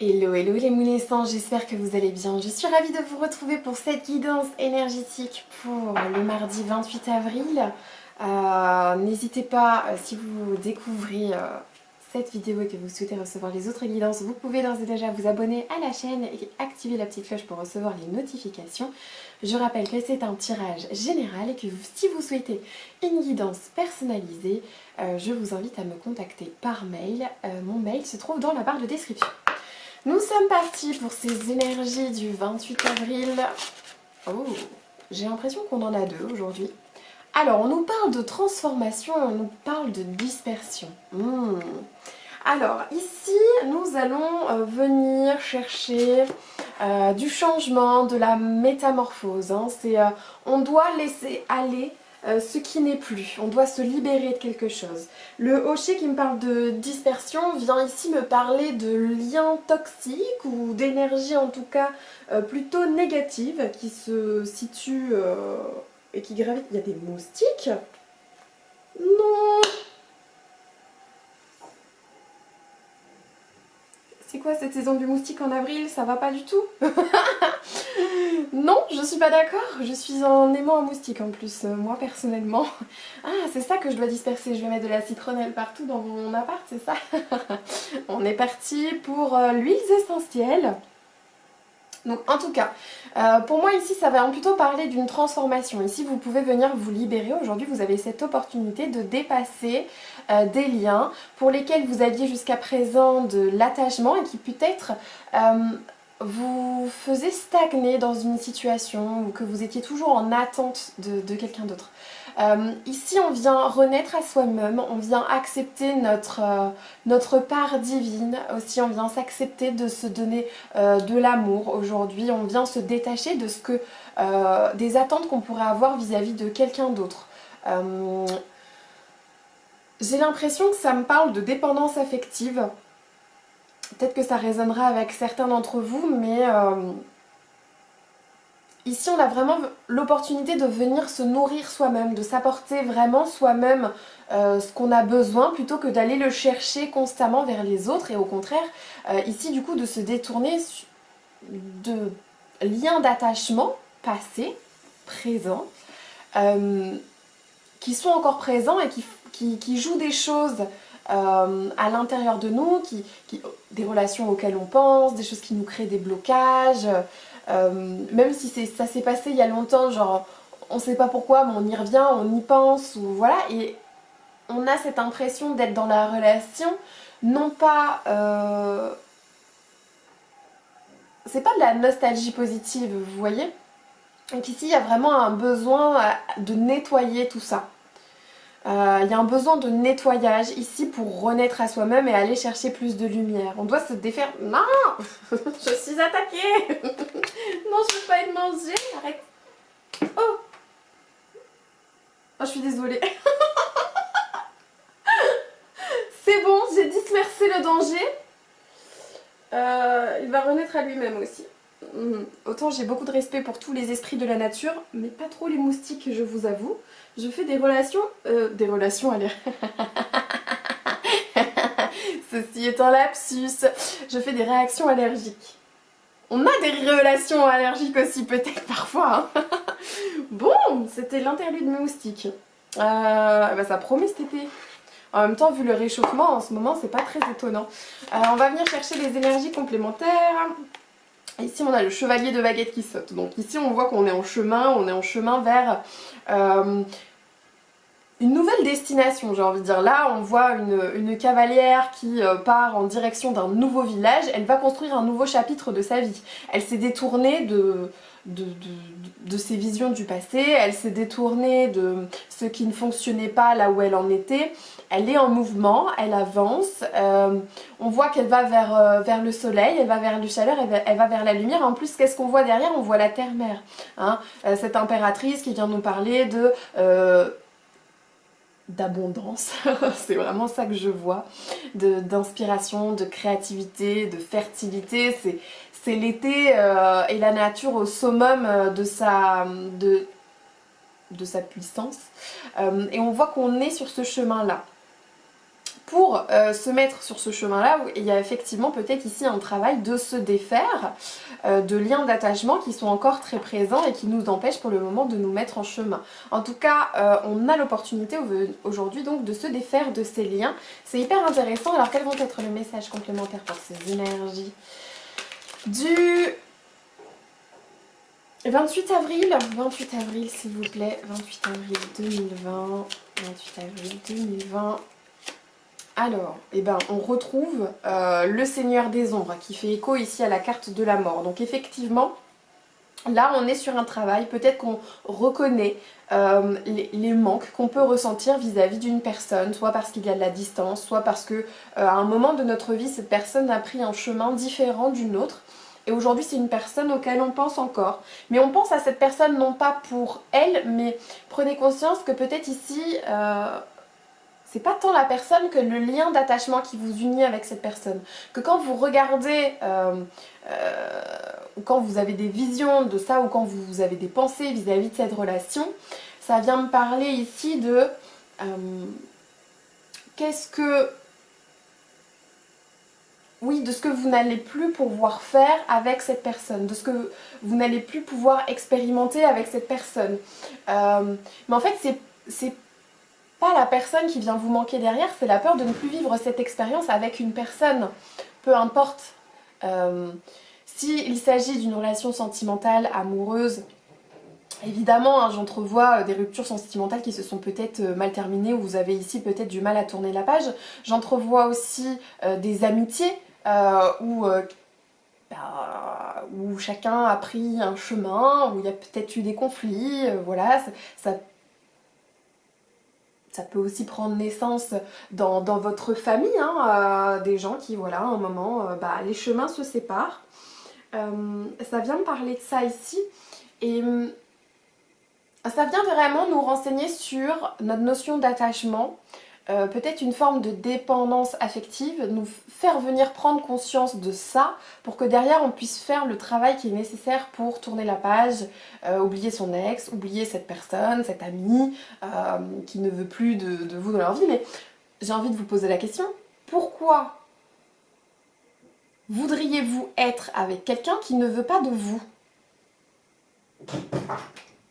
Hello, hello les Moonessants, j'espère que vous allez bien. Je suis ravie de vous retrouver pour cette guidance énergétique pour le mardi 28 avril. N'hésitez pas, si vous découvrez cette vidéo et que vous souhaitez recevoir les autres guidances, vous pouvez d'ores et déjà vous abonner à la chaîne et activer la petite cloche pour recevoir les notifications. Je rappelle que c'est un tirage général et que si vous souhaitez une guidance personnalisée, je vous invite à me contacter par mail. Mon mail se trouve dans la barre de description. Nous sommes partis pour ces énergies du 28 avril. Oh, j'ai l'impression qu'on en a deux aujourd'hui. Alors, on nous parle de transformation, on nous parle de dispersion. Alors, ici, nous allons venir chercher du changement, de la métamorphose. On doit laisser aller ce qui n'est plus. On doit se libérer de quelque chose. Le Hoshié qui me parle de dispersion vient ici me parler de liens toxiques ou d'énergie en tout cas plutôt négative qui se situe et qui gravite. Il y a des moustiques. Non! C'est quoi cette saison du moustique en avril? Ça va pas du tout. Non, je suis pas d'accord. Je suis en aimant un moustique en plus, moi personnellement. Ah, c'est ça que je dois disperser. Je vais mettre de la citronnelle partout dans mon appart, c'est ça? On est parti pour l'huile essentielle. Donc en tout cas, pour moi ici ça va plutôt parler d'une transformation. Ici vous pouvez venir vous libérer. Aujourd'hui vous avez cette opportunité de dépasser des liens pour lesquels vous aviez jusqu'à présent de l'attachement et qui peut-être vous faisait stagner dans une situation ou que vous étiez toujours en attente de quelqu'un d'autre. Ici on vient renaître à soi-même, on vient accepter notre part divine, aussi on vient s'accepter de se donner de l'amour aujourd'hui, on vient se détacher de des attentes qu'on pourrait avoir vis-à-vis de quelqu'un d'autre. J'ai l'impression que ça me parle de dépendance affective. Peut-être que ça résonnera avec certains d'entre vous, mais ici on a vraiment l'opportunité de venir se nourrir soi-même, de s'apporter vraiment soi-même ce qu'on a besoin plutôt que d'aller le chercher constamment vers les autres et au contraire, ici du coup de se détourner de liens d'attachement passés, présents, qui sont encore présents et qui jouent des choses à l'intérieur de nous, des relations auxquelles on pense, des choses qui nous créent des blocages, même si ça s'est passé il y a longtemps, genre on sait pas pourquoi, mais on y revient, on y pense, ou voilà, et on a cette impression d'être dans la relation, non pas... c'est pas de la nostalgie positive, vous voyez? Donc ici, il y a vraiment un besoin de nettoyer tout ça. Il y a un besoin de nettoyage ici pour renaître à soi-même et aller chercher plus de lumière. On doit se défaire... Non! Je suis attaquée! Non, je veux pas être mangée, arrête! Oh! Oh, je suis désolée. C'est bon, j'ai dispersé le danger. Il va renaître à lui-même aussi. Autant j'ai beaucoup de respect pour tous les esprits de la nature, mais pas trop les moustiques, je vous avoue. Je fais des relations à l'air. Ceci est un lapsus. Je fais des réactions allergiques. On a des relations allergiques aussi peut-être parfois. Hein. Bon, c'était l'interlude moustique. Bah ça promet cet été. En même temps, vu le réchauffement en ce moment, c'est pas très étonnant. On va venir chercher les énergies complémentaires. Ici, on a le chevalier de baguette qui saute. Donc ici, on voit qu'on est en chemin vers une nouvelle destination, j'ai envie de dire. Là, on voit une cavalière qui part en direction d'un nouveau village. Elle va construire un nouveau chapitre de sa vie. Elle s'est détournée de ses visions du passé. Elle s'est détournée de ce qui ne fonctionnait pas là où elle en était. Elle est en mouvement, elle avance. On voit qu'elle va vers le soleil, elle va vers la chaleur, elle va vers la lumière. En plus, qu'est-ce qu'on voit derrière? On voit la terre-mère. Hein, cette impératrice qui vient nous parler d'abondance, c'est vraiment ça que je vois, d'inspiration, de créativité, de fertilité, c'est l'été et la nature au summum de sa puissance et on voit qu'on est sur ce chemin-là. pour se mettre sur ce chemin-là, il y a effectivement peut-être ici un travail de se défaire de liens d'attachement qui sont encore très présents et qui nous empêchent pour le moment de nous mettre en chemin. En tout cas, on a l'opportunité aujourd'hui donc de se défaire de ces liens. C'est hyper intéressant. Alors quels vont être les messages complémentaires pour ces énergies du 28 avril s'il vous plaît, 28 avril 2020, 28 avril 2020. Alors, eh ben, on retrouve le Seigneur des Ombres qui fait écho ici à la carte de la mort. Donc effectivement, là on est sur un travail, peut-être qu'on reconnaît les manques qu'on peut ressentir vis-à-vis d'une personne, soit parce qu'il y a de la distance, soit parce que à un moment de notre vie, cette personne a pris un chemin différent d'une autre. Et aujourd'hui, c'est une personne auquel on pense encore. Mais on pense à cette personne non pas pour elle, mais prenez conscience que peut-être ici, c'est pas tant la personne que le lien d'attachement qui vous unit avec cette personne. Que quand vous regardez, ou quand vous avez des visions de ça, ou quand vous avez des pensées vis-à-vis de cette relation, ça vient me parler ici de qu'est-ce que... Oui, de ce que vous n'allez plus pouvoir faire avec cette personne, de ce que vous n'allez plus pouvoir expérimenter avec cette personne. Mais en fait, c'est pas la personne qui vient vous manquer derrière, c'est la peur de ne plus vivre cette expérience avec une personne. Peu importe. S'il s'agit d'une relation sentimentale, amoureuse, évidemment, hein, j'entrevois des ruptures sentimentales qui se sont peut-être mal terminées, ou vous avez ici peut-être du mal à tourner la page. J'entrevois aussi des amitiés où chacun a pris un chemin, où il y a peut-être eu des conflits, voilà, ça peut aussi prendre naissance dans votre famille, hein, des gens qui, voilà, à un moment, les chemins se séparent. Ça vient me parler de ça ici, et ça vient vraiment nous renseigner sur notre notion d'attachement, peut-être une forme de dépendance affective, nous faire venir prendre conscience de ça pour que derrière on puisse faire le travail qui est nécessaire pour tourner la page, oublier son ex, oublier cette personne, cet ami qui ne veut plus de vous dans leur vie. Mais j'ai envie de vous poser la question, pourquoi voudriez-vous être avec quelqu'un qui ne veut pas de vous?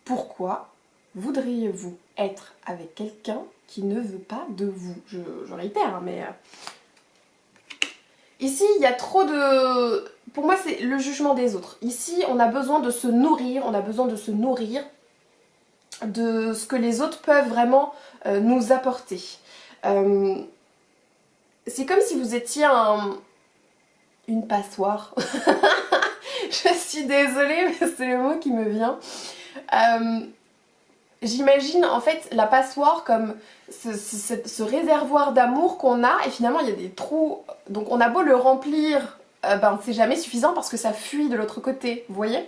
Pourquoi voudriez-vous être avec quelqu'un qui ne veut pas de vous? Je réitère, hein, mais... Ici, il y a trop de... Pour moi, c'est le jugement des autres. Ici, on a besoin de se nourrir, de ce que les autres peuvent vraiment nous apporter. C'est comme si vous étiez une passoire. Je suis désolée, mais c'est le mot qui me vient. J'imagine en fait la passoire comme ce réservoir d'amour qu'on a, et finalement il y a des trous, donc on a beau le remplir, c'est jamais suffisant parce que ça fuit de l'autre côté, vous voyez.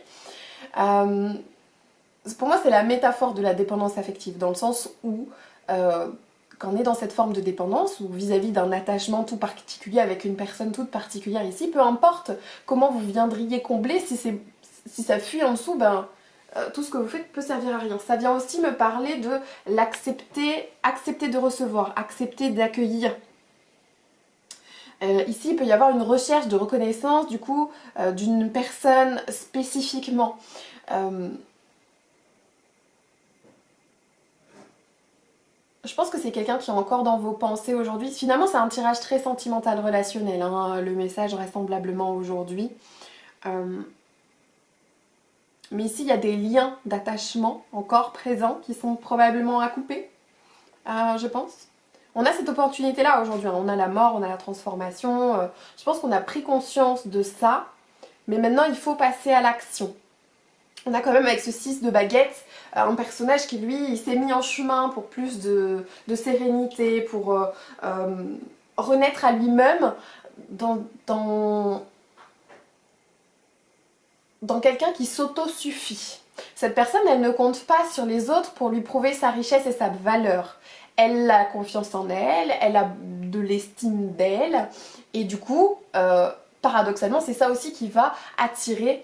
Pour moi c'est la métaphore de la dépendance affective, dans le sens où quand on est dans cette forme de dépendance, ou vis-à-vis d'un attachement tout particulier avec une personne toute particulière ici, peu importe comment vous viendriez combler, si ça fuit en dessous, tout ce que vous faites peut servir à rien. Ça vient aussi me parler de l'accepter, accepter de recevoir, accepter d'accueillir. Ici, il peut y avoir une recherche de reconnaissance, du coup, d'une personne spécifiquement. Je pense que c'est quelqu'un qui est encore dans vos pensées aujourd'hui. Finalement, c'est un tirage très sentimental, relationnel, hein, le message vraisemblablement aujourd'hui. Mais ici, il y a des liens d'attachement encore présents qui sont probablement à couper, je pense. On a cette opportunité-là aujourd'hui, hein. On a la mort, on a la transformation. Je pense qu'on a pris conscience de ça, mais maintenant, il faut passer à l'action. On a quand même avec ce 6 de baguette un personnage qui, lui, il s'est mis en chemin pour plus de sérénité, pour renaître à lui-même dans quelqu'un qui s'auto-suffit. Cette personne, elle ne compte pas sur les autres pour lui prouver sa richesse et sa valeur. Elle a confiance en elle, elle a de l'estime d'elle, et du coup, paradoxalement, c'est ça aussi qui va attirer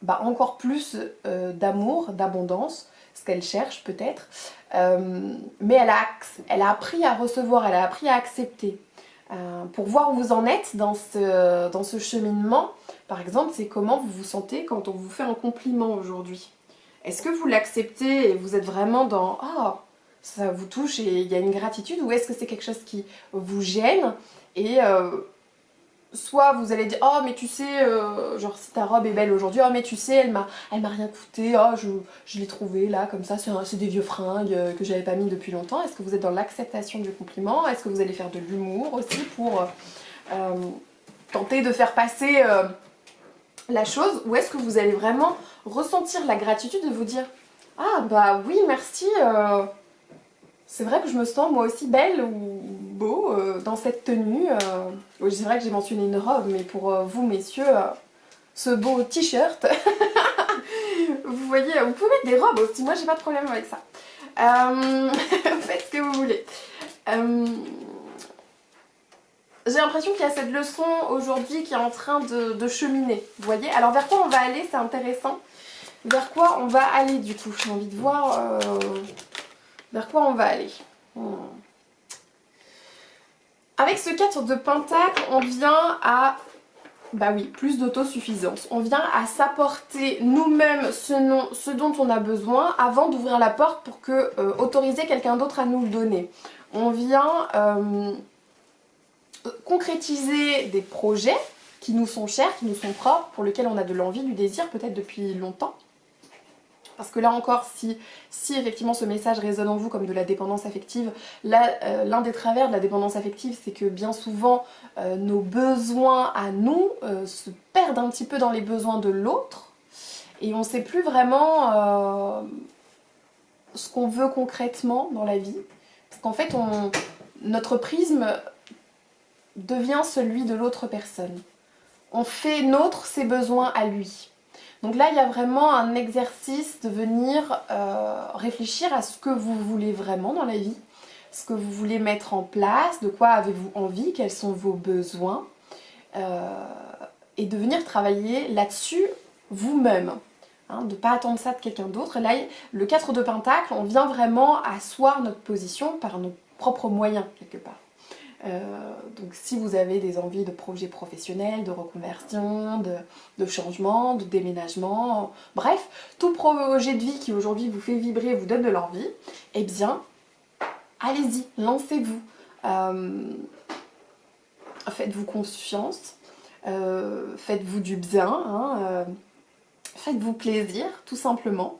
encore plus d'amour, d'abondance. ce qu'elle cherche peut-être. Mais elle a appris à recevoir, elle a appris à accepter. Pour voir où vous en êtes dans ce cheminement, par exemple, c'est comment vous vous sentez quand on vous fait un compliment aujourd'hui. Est-ce que vous l'acceptez et vous êtes vraiment dans « Ah, ça vous touche et il y a une gratitude » ou est-ce que c'est quelque chose qui vous gêne et soit vous allez dire « Oh, mais tu sais, genre si ta robe est belle aujourd'hui, oh, mais tu sais, elle m'a rien coûté, oh, je l'ai trouvée là, comme ça, c'est des vieux fringues que j'avais pas mis depuis longtemps. » Est-ce que vous êtes dans l'acceptation du compliment? Est-ce que vous allez faire de l'humour aussi pour tenter de faire passer la chose? Ou est-ce que vous allez vraiment ressentir la gratitude de vous dire « Ah, bah oui, merci, c'est vrai que je me sens moi aussi belle ou beau dans cette tenue. » Oui, c'est vrai que j'ai mentionné une robe, mais pour vous, messieurs, ce beau t-shirt, vous voyez, vous pouvez mettre des robes aussi, moi j'ai pas de problème avec ça. Faites ce que vous voulez. J'ai l'impression qu'il y a cette leçon aujourd'hui qui est en train de cheminer, vous voyez. Alors vers quoi on va aller, c'est intéressant. Vers quoi on va aller du coup? J'ai envie de voir vers quoi on va aller. Avec ce 4 de Pentacle, on vient à, bah oui, plus d'autosuffisance. On vient à s'apporter nous-mêmes ce dont on a besoin avant d'ouvrir la porte pour autoriser quelqu'un d'autre à nous le donner. On vient concrétiser des projets qui nous sont chers, qui nous sont propres, pour lesquels on a de l'envie, du désir, peut-être depuis longtemps. Parce que là encore, si effectivement ce message résonne en vous comme de la dépendance affective, l'un des travers de la dépendance affective, c'est que bien souvent, nos besoins à nous se perdent un petit peu dans les besoins de l'autre. Et on ne sait plus vraiment ce qu'on veut concrètement dans la vie. Parce qu'en fait, notre prisme devient celui de l'autre personne. On fait nôtre ses besoins à lui. Donc là, il y a vraiment un exercice de venir réfléchir à ce que vous voulez vraiment dans la vie, ce que vous voulez mettre en place, de quoi avez-vous envie, quels sont vos besoins, et de venir travailler là-dessus vous-même. Hein, de ne pas attendre ça de quelqu'un d'autre. Là, le 4 de Pentacle, on vient vraiment asseoir notre position par nos propres moyens, quelque part. Donc si vous avez des envies de projets professionnels, de reconversion, de changement, de déménagement, bref, tout projet de vie qui aujourd'hui vous fait vibrer, vous donne de l'envie, eh bien, allez-y, lancez-vous. Faites-vous confiance, faites-vous du bien, hein, faites-vous plaisir, tout simplement.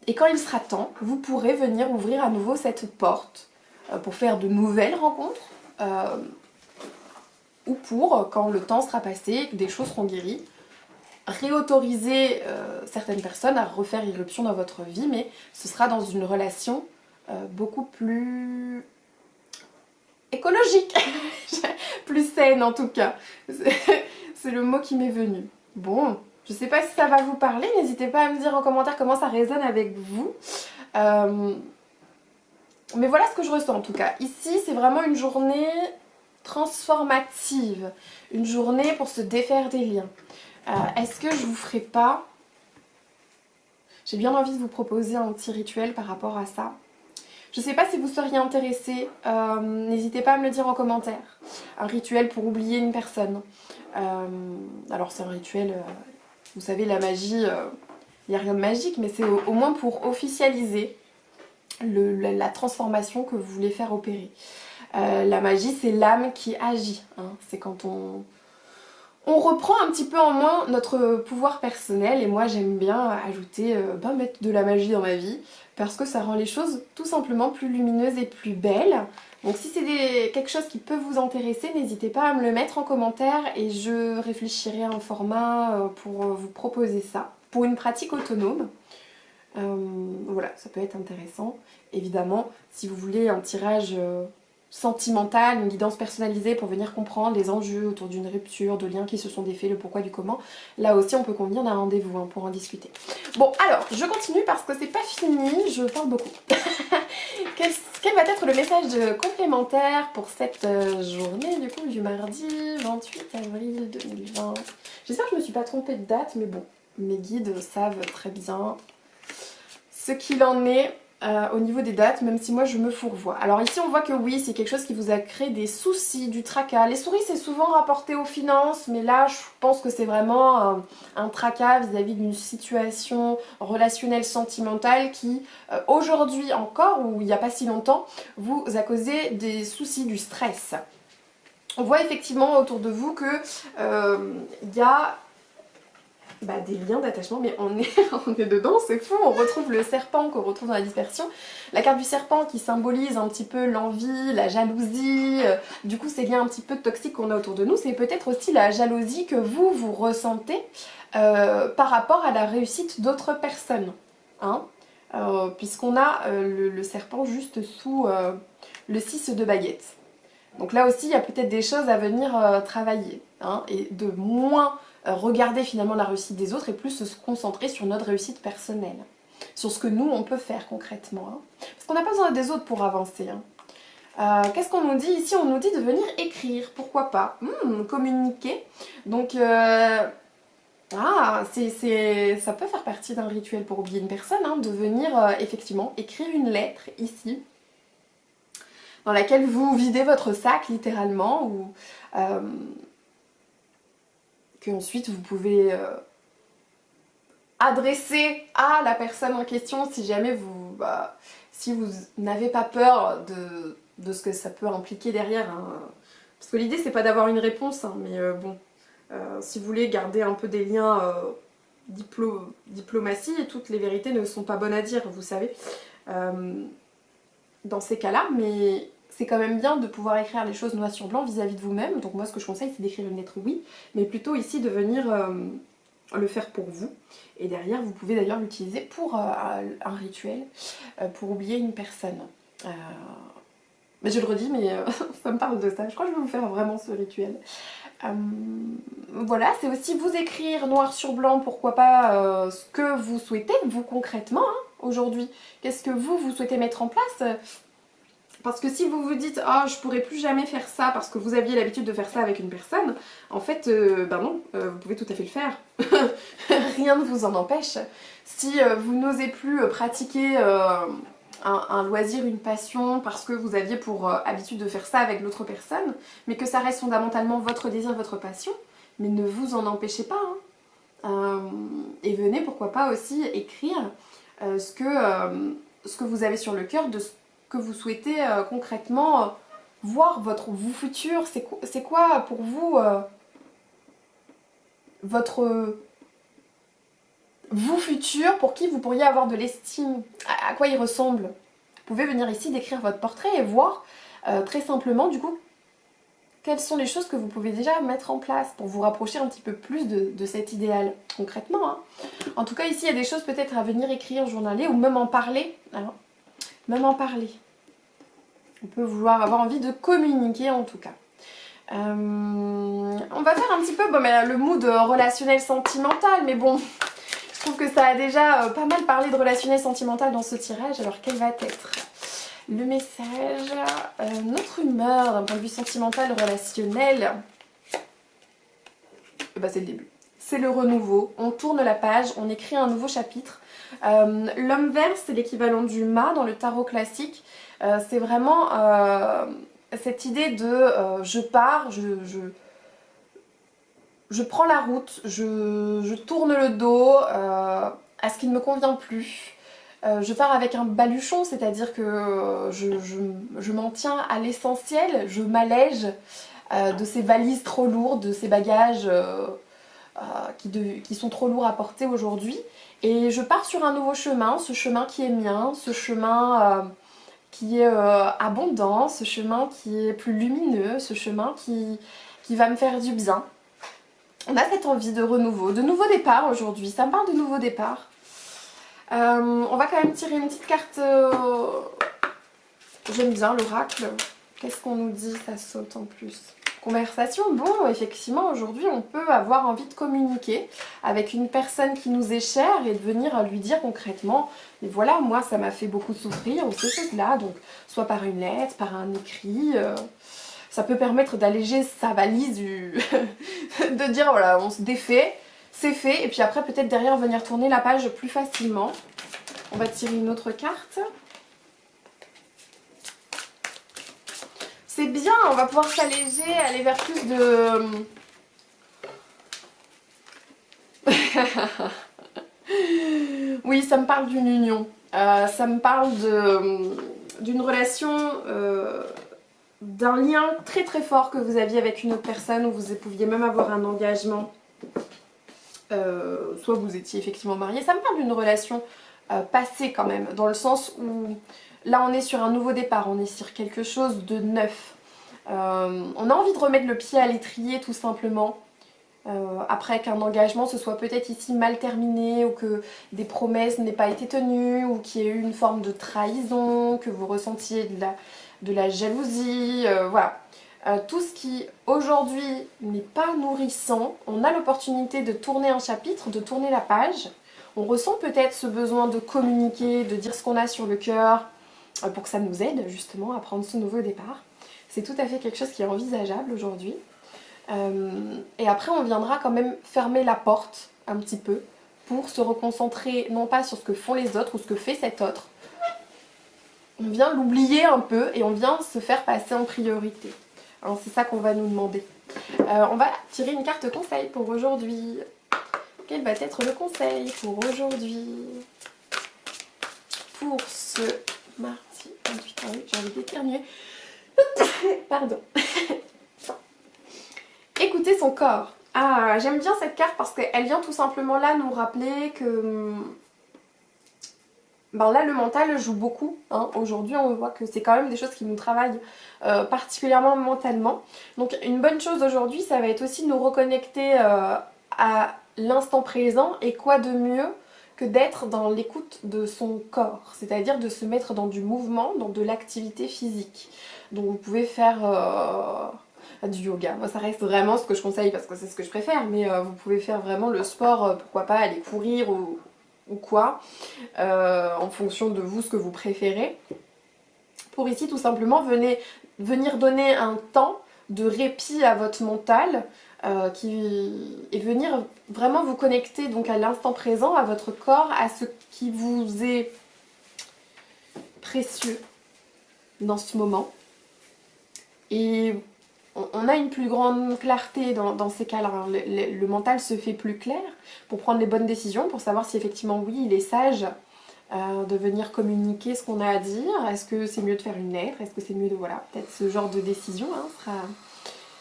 Et quand il sera temps, vous pourrez venir ouvrir à nouveau cette porte pour faire de nouvelles rencontres ou pour, quand le temps sera passé, que des choses seront guéries, réautoriser certaines personnes à refaire irruption dans votre vie, mais ce sera dans une relation beaucoup plus écologique, plus saine en tout cas. C'est le mot qui m'est venu. Bon, je sais pas si ça va vous parler, n'hésitez pas à me dire en commentaire comment ça résonne avec vous. Mais voilà ce que je ressens en tout cas. Ici, c'est vraiment une journée transformative. Une journée pour se défaire des liens. Est-ce que je vous ferai pas... J'ai bien envie de vous proposer un petit rituel par rapport à ça. Je sais pas si vous seriez intéressé. N'hésitez pas à me le dire en commentaire. Un rituel pour oublier une personne. Alors c'est un rituel... vous savez, la magie... il n'y a rien de magique, mais c'est au moins pour officialiser la transformation que vous voulez faire opérer. La magie, c'est l'âme qui agit. Hein. C'est quand on reprend un petit peu en main notre pouvoir personnel. Et moi, j'aime bien ajouter, mettre de la magie dans ma vie, parce que ça rend les choses tout simplement plus lumineuses et plus belles. Donc si c'est quelque chose qui peut vous intéresser, n'hésitez pas à me le mettre en commentaire et je réfléchirai à un format pour vous proposer ça, pour une pratique autonome. Voilà, ça peut être intéressant. Évidemment, si vous voulez un tirage sentimental, une guidance personnalisée pour venir comprendre les enjeux autour d'une rupture, de liens qui se sont défaits, le pourquoi du comment, là aussi on peut convenir d'un rendez-vous hein, pour en discuter. Bon, alors, je continue parce que c'est pas fini, je parle beaucoup. Quel va être le message complémentaire pour cette journée du coup du mardi 28 avril 2020? J'espère que je me suis pas trompée de date, mais bon, mes guides savent très bien. ce qu'il en est au niveau des dates, même si moi je me fourvoie. Alors ici on voit que oui, c'est quelque chose qui vous a créé des soucis, du tracas. Les souris c'est souvent rapporté aux finances, mais là je pense que c'est vraiment un tracas vis-à-vis d'une situation relationnelle sentimentale qui aujourd'hui encore, ou il n'y a pas si longtemps, vous a causé des soucis, du stress. On voit effectivement autour de vous que y a des liens d'attachement, mais on est dedans, c'est fou. On retrouve le serpent qu'on retrouve dans la dispersion. La carte du serpent qui symbolise un petit peu l'envie, la jalousie, du coup ces liens un petit peu toxiques qu'on a autour de nous, c'est peut-être aussi la jalousie que vous ressentez par rapport à la réussite d'autres personnes. Hein, puisqu'on a le serpent juste sous le 6 de baguette. Donc là aussi, il y a peut-être des choses à venir travailler, hein, et de moins regarder finalement la réussite des autres et plus se concentrer sur notre réussite personnelle, sur ce que nous, on peut faire concrètement. Hein. Parce qu'on n'a pas besoin des autres pour avancer. Hein. Qu'est-ce qu'on nous dit ici? On nous dit de venir écrire, pourquoi pas, communiquer. Donc, ça peut faire partie d'un rituel pour oublier une personne, hein, de venir effectivement écrire une lettre ici, dans laquelle vous videz votre sac littéralement, ou que ensuite vous pouvez adresser à la personne en question si jamais si vous n'avez pas peur de ce que ça peut impliquer derrière. Hein. Parce que l'idée c'est pas d'avoir une réponse, hein, mais si vous voulez garder un peu des liens diplomatie, et toutes les vérités ne sont pas bonnes à dire, vous savez. Dans ces cas-là, mais c'est quand même bien de pouvoir écrire les choses noir sur blanc vis-à-vis de vous-même. Donc moi ce que je conseille c'est d'écrire une lettre, oui, mais plutôt ici de venir le faire pour vous. Et derrière vous pouvez d'ailleurs l'utiliser pour un rituel, pour oublier une personne. Mais je le redis, mais ça me parle de ça. Je crois que je vais vous faire vraiment ce rituel. Voilà, c'est aussi vous écrire noir sur blanc, pourquoi pas, ce que vous souhaitez, vous concrètement, hein, aujourd'hui. Qu'est-ce que vous souhaitez mettre en place? Parce que si vous vous dites « Oh, je pourrais plus jamais faire ça parce que vous aviez l'habitude de faire ça avec une personne », en fait, non, vous pouvez tout à fait le faire. Rien ne vous en empêche. Si vous n'osez plus pratiquer un loisir, une passion, parce que vous aviez pour habitude de faire ça avec l'autre personne, mais que ça reste fondamentalement votre désir, votre passion, mais ne vous en empêchez pas. Hein. Et venez, pourquoi pas, aussi écrire ce que vous avez sur le cœur, de ce que vous souhaitez concrètement voir, votre vous futur. C'est quoi pour vous votre vous futur, pour qui vous pourriez avoir de l'estime, à quoi il ressemble? Vous pouvez venir ici décrire votre portrait et voir très simplement du coup quelles sont les choses que vous pouvez déjà mettre en place pour vous rapprocher un petit peu plus de cet idéal, concrètement. Hein. En tout cas ici il y a des choses peut-être à venir écrire, journaler, ou même en parler. Hein. Même en parler. On peut vouloir avoir envie de communiquer en tout cas. On va faire un petit peu le mood relationnel sentimental, mais bon, je trouve que ça a déjà pas mal parlé de relationnel sentimental dans ce tirage. Alors quel va être le message, notre humeur d'un point de vue sentimental, relationnel? C'est le début. C'est le renouveau, on tourne la page, on écrit un nouveau chapitre. L'homme vert, c'est l'équivalent du mât dans le tarot classique. C'est vraiment cette idée de je pars, je prends la route, je tourne le dos à ce qui ne me convient plus. Je pars avec un baluchon, c'est-à-dire que je m'en tiens à l'essentiel, je m'allège de ces valises trop lourdes, de ces bagages qui sont trop lourds à porter aujourd'hui. Et je pars sur un nouveau chemin, ce chemin qui est mien, ce chemin qui est abondant, ce chemin qui est plus lumineux, ce chemin qui va me faire du bien. On a cette envie de renouveau, de nouveau départ aujourd'hui, ça me parle de nouveau départ. On va quand même tirer une petite carte, j'aime bien l'oracle. Qu'est-ce qu'on nous dit? Ça saute en plus. Conversation, bon, effectivement, aujourd'hui, on peut avoir envie de communiquer avec une personne qui nous est chère et de venir lui dire concrètement, mais voilà, moi, ça m'a fait beaucoup souffrir, ou ces choses-là, donc soit par une lettre, par un écrit, ça peut permettre d'alléger sa valise, de dire, voilà, on se défait, c'est fait, et puis après, peut-être derrière, venir tourner la page plus facilement. On va tirer une autre carte. C'est bien, on va pouvoir s'alléger, aller vers plus de... Oui, ça me parle d'une union. Ça me parle d'une relation, d'un lien très très fort que vous aviez avec une autre personne, où vous pouviez même avoir un engagement. Soit vous étiez effectivement mariés. Ça me parle d'une relation passée quand même, dans le sens où là on est sur un nouveau départ, on est sur quelque chose de neuf. On a envie de remettre le pied à l'étrier tout simplement. Après qu'un engagement se soit peut-être ici mal terminé, ou que des promesses n'aient pas été tenues, ou qu'il y ait eu une forme de trahison, que vous ressentiez de la jalousie, voilà. Tout ce qui aujourd'hui n'est pas nourrissant, on a l'opportunité de tourner un chapitre, de tourner la page. On ressent peut-être ce besoin de communiquer, de dire ce qu'on a sur le cœur, pour que ça nous aide justement à prendre ce nouveau départ. C'est tout à fait quelque chose qui est envisageable aujourd'hui. Et après on viendra quand même fermer la porte un petit peu pour se reconcentrer non pas sur ce que font les autres ou ce que fait cet autre. On vient l'oublier un peu et on vient se faire passer en priorité. Alors c'est ça qu'on va nous demander. On va tirer une carte conseil pour aujourd'hui. Quel va être le conseil pour aujourd'hui? Pour ce mardi 28 avril, j'ai envie d'éternuer. Pardon. Écouter son corps. Ah, j'aime bien cette carte parce qu'elle vient tout simplement là nous rappeler que... Ben là, le mental joue beaucoup. Hein. Aujourd'hui, on voit que c'est quand même des choses qui nous travaillent particulièrement mentalement. Donc, une bonne chose aujourd'hui, ça va être aussi de nous reconnecter à l'instant présent. Et quoi de mieux que d'être dans l'écoute de son corps, c'est-à-dire de se mettre dans du mouvement, dans de l'activité physique. Donc, vous pouvez faire... du yoga. Moi ça reste vraiment ce que je conseille parce que c'est ce que je préfère, mais vous pouvez faire vraiment le sport, pourquoi pas aller courir ou quoi, en fonction de vous ce que vous préférez. Pour ici tout simplement venir donner un temps de répit à votre mental et venir vraiment vous connecter donc à l'instant présent, à votre corps, à ce qui vous est précieux dans ce moment. Et on a une plus grande clarté dans ces cas-là. Le mental se fait plus clair pour prendre les bonnes décisions, pour savoir si effectivement, oui, il est sage de venir communiquer ce qu'on a à dire. Est-ce que c'est mieux de faire une lettre? Est-ce que c'est mieux de... Voilà, peut-être ce genre de décision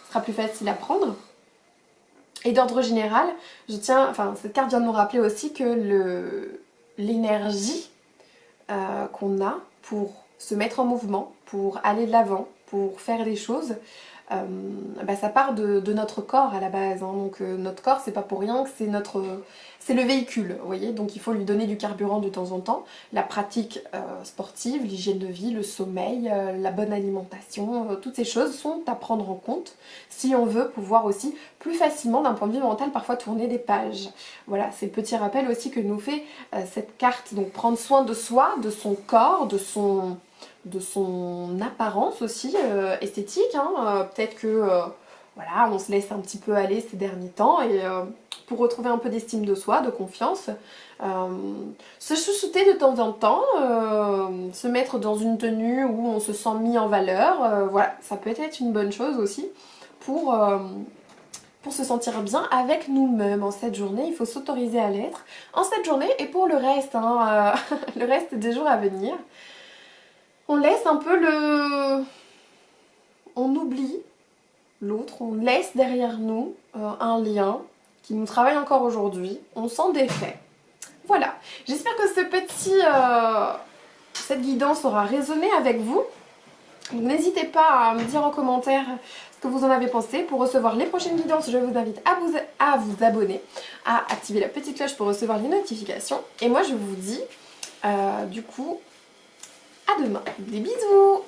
sera plus facile à prendre. Et d'ordre général, cette carte vient de nous rappeler aussi que l'énergie qu'on a pour se mettre en mouvement, pour aller de l'avant, pour faire des choses, ça part de notre corps à la base. Hein. Donc notre corps, c'est pas pour rien que c'est le véhicule, vous voyez. Donc il faut lui donner du carburant de temps en temps. La pratique sportive, l'hygiène de vie, le sommeil, la bonne alimentation, toutes ces choses sont à prendre en compte si on veut pouvoir aussi plus facilement d'un point de vue mental parfois tourner des pages. Voilà, c'est le petit rappel aussi que nous fait cette carte. Donc prendre soin de soi, de son corps, de son apparence aussi esthétique. Hein. Peut-être que voilà, on se laisse un petit peu aller ces derniers temps et pour retrouver un peu d'estime de soi, de confiance, se chouchouter de temps en temps, se mettre dans une tenue où on se sent mis en valeur, voilà, ça peut être une bonne chose aussi pour se sentir bien avec nous-mêmes en cette journée. Il faut s'autoriser à l'être en cette journée et pour le reste, hein, le reste des jours à venir. On laisse un peu on oublie l'autre, on laisse derrière nous un lien qui nous travaille encore aujourd'hui, on s'en défait. Voilà, j'espère que cette guidance aura résonné avec vous. N'hésitez pas à me dire en commentaire ce que vous en avez pensé. Pour recevoir les prochaines guidances, je vous invite à vous abonner, à activer la petite cloche pour recevoir les notifications. Et moi je vous dis du coup à demain. Des bisous!